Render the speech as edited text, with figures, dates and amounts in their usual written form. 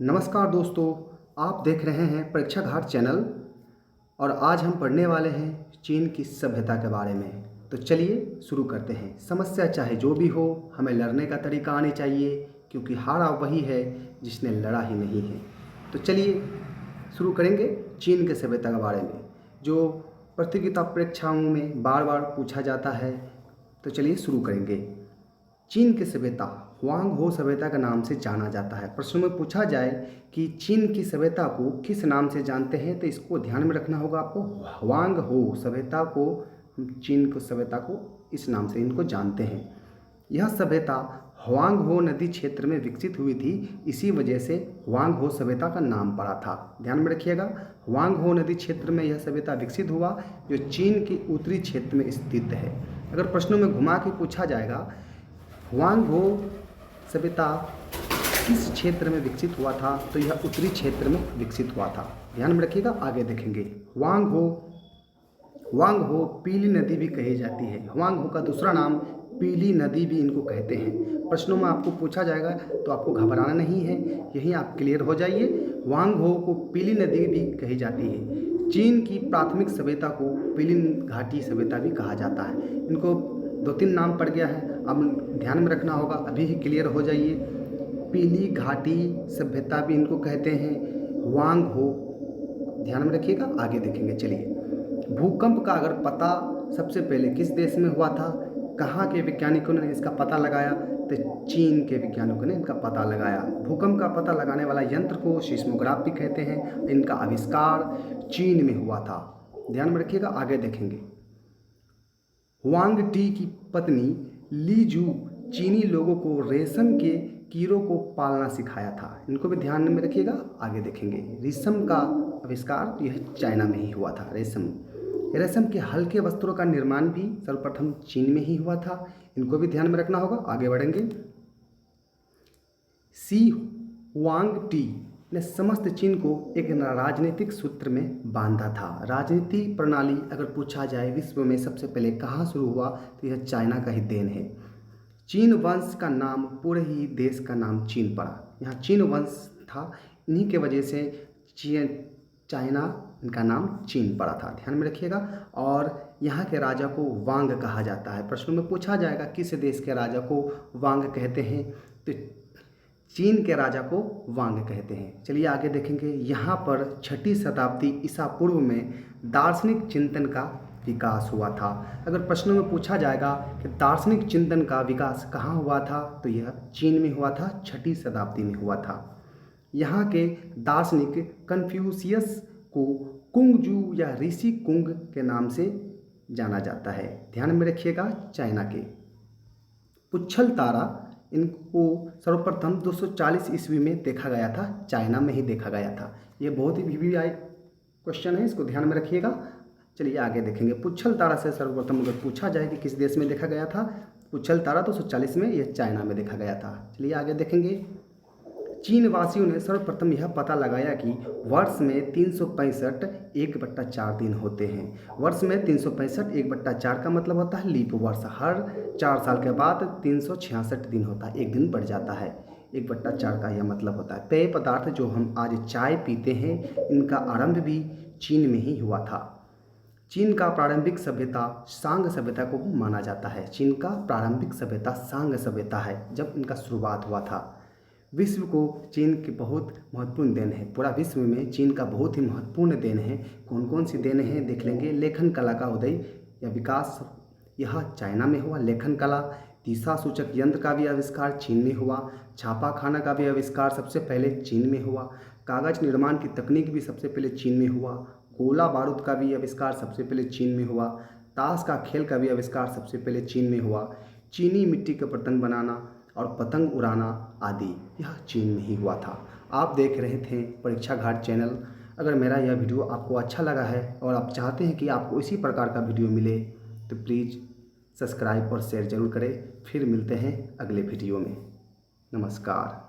नमस्कार दोस्तों, आप देख रहे हैं परीक्षा घाट चैनल और आज हम पढ़ने वाले हैं चीन की सभ्यता के बारे में। तो चलिए शुरू करते हैं। समस्या चाहे जो भी हो, हमें लड़ने का तरीका आनी चाहिए, क्योंकि हारा वही है जिसने लड़ा ही नहीं है। तो चलिए शुरू करेंगे चीन के सभ्यता के बारे में, जो प्रतियोगिता परीक्षाओं में बार बार पूछा जाता है। तो चलिए शुरू करेंगे। चीन की सभ्यता हुआंग हो सभ्यता के नाम से जाना जाता है। प्रश्नों में पूछा जाए कि चीन की सभ्यता को किस नाम से जानते हैं, तो इसको ध्यान में रखना होगा आपको। हुआंग हो सभ्यता को, चीन को सभ्यता को इस नाम से इनको जानते हैं। यह सभ्यता हुआंग हो नदी क्षेत्र में विकसित हुई थी, इसी वजह से हुआंग हो सभ्यता का नाम पड़ा था। ध्यान में रखिएगा, हुआंग हो नदी क्षेत्र में यह सभ्यता विकसित हुआ, जो चीन के उत्तरी क्षेत्र में स्थित है। अगर प्रश्नों में घुमा के पूछा जाएगा हुआंग हो सभ्यता किस क्षेत्र में विकसित हुआ था, तो यह उत्तरी क्षेत्र में विकसित हुआ था। ध्यान में रखिएगा, आगे देखेंगे। हुआंग हो पीली नदी भी कही जाती है। हुआंग हो का दूसरा नाम पीली नदी भी इनको कहते हैं। प्रश्नों में आपको पूछा जाएगा तो आपको घबराना नहीं है, यहीं आप क्लियर हो जाइए। हुआंग हो को पीली नदी भी कही जाती है। चीन की प्राथमिक सभ्यता को पीली घाटी सभ्यता भी कहा जाता है। इनको 2-3 नाम पड़ गया है, अब ध्यान में रखना होगा, अभी ही क्लियर हो जाइए। पीली घाटी सभ्यता भी इनको कहते हैं, हुआंग हो। ध्यान में रखिएगा, आगे देखेंगे। चलिए, भूकंप का अगर पता सबसे पहले किस देश में हुआ था, कहाँ के वैज्ञानिकों ने इसका पता लगाया, तो चीन के वैज्ञानिकों ने इनका पता लगाया। भूकंप का पता लगाने वाला यंत्र को सीस्मोग्राफ भी कहते हैं। इनका आविष्कार चीन में हुआ था। ध्यान में रखिएगा, आगे देखेंगे। हुआंग टी की पत्नी ली जू चीनी लोगों को रेशम के कीड़ों को पालना सिखाया था। इनको भी ध्यान में रखिएगा, आगे देखेंगे। रेशम का आविष्कार यह चाइना में ही हुआ था। रेशम के हल्के वस्त्रों का निर्माण भी सर्वप्रथम चीन में ही हुआ था। इनको भी ध्यान में रखना होगा, आगे बढ़ेंगे। सी हुआंग टी ने समस्त चीन को एक राजनीतिक सूत्र में बांधा था। राजनीति प्रणाली अगर पूछा जाए विश्व में सबसे पहले कहाँ शुरू हुआ, तो यह चाइना का ही देन है। चीन वंश का नाम पूरे ही देश का नाम चीन पड़ा। यहाँ चीन वंश था, इन्हीं के वजह से चाइना इनका नाम चीन पड़ा था। ध्यान में रखिएगा। और यहाँ के राजा को वांग कहा जाता है। प्रश्नों में पूछा जाएगा किस देश के राजा को वांग कहते हैं, तो चीन के राजा को वांग कहते हैं। चलिए आगे देखेंगे। यहाँ पर 6ठी शताब्दी ईसा पूर्व में दार्शनिक चिंतन का विकास हुआ था। अगर प्रश्नों में पूछा जाएगा कि दार्शनिक चिंतन का विकास कहाँ हुआ था, तो यह चीन में हुआ था, 6ठी शताब्दी में हुआ था। यहाँ के दार्शनिक कन्फ्यूशियस को कुंगजू या ऋषि कुंग के नाम से जाना जाता है। ध्यान में रखिएगा। चाइना के पुच्छल तारा, इनको सर्वप्रथम 240 ईस्वी में देखा गया था। चाइना में ही देखा गया था। ये बहुत ही वीवीआई क्वेश्चन है, इसको ध्यान में रखिएगा। चलिए आगे देखेंगे। पुच्छल तारा से सर्वप्रथम अगर पूछा जाए कि किस देश में देखा गया था, पुच्छल तारा 240 में यह चाइना में देखा गया था। चलिए आगे देखेंगे। चीन वासियों ने सर्वप्रथम यह पता लगाया कि वर्ष में 365 1/4 दिन होते हैं। वर्ष में 365 1/4 का मतलब होता है लीप वर्ष। हर 4 साल के बाद 366 दिन होता है, एक दिन बढ़ जाता है। 1/4 का यह मतलब होता है। पेय पदार्थ जो हम आज चाय पीते हैं, इनका आरंभ भी चीन में ही हुआ था। चीन का प्रारंभिक सभ्यता सांग सभ्यता को माना जाता है। चीन का प्रारंभिक सभ्यता सांग सभ्यता है, जब इनका शुरुआत हुआ था। विश्व को चीन के बहुत महत्वपूर्ण देन है। पूरा विश्व में चीन का बहुत ही महत्वपूर्ण देन है। कौन कौन सी देन हैं देख लेंगे। लेखन कला का उदय या विकास यह चाइना में हुआ। लेखन कला, दिशा सूचक यंत्र का भी आविष्कार चीन में हुआ। छापा खाना का भी आविष्कार सबसे पहले चीन में हुआ। कागज निर्माण की तकनीक भी सबसे पहले चीन में हुआ। गोला बारूद का भी आविष्कार सबसे पहले चीन में हुआ। ताश का खेल का भी आविष्कार सबसे पहले चीन में हुआ। चीनी मिट्टी के बर्तन बनाना और पतंग उड़ाना आदि यह चीन में ही हुआ था। आप देख रहे थे परीक्षा घाट चैनल। अगर मेरा यह वीडियो आपको अच्छा लगा है और आप चाहते हैं कि आपको इसी प्रकार का वीडियो मिले, तो प्लीज़ सब्सक्राइब और शेयर ज़रूर करें। फिर मिलते हैं अगले वीडियो में। नमस्कार।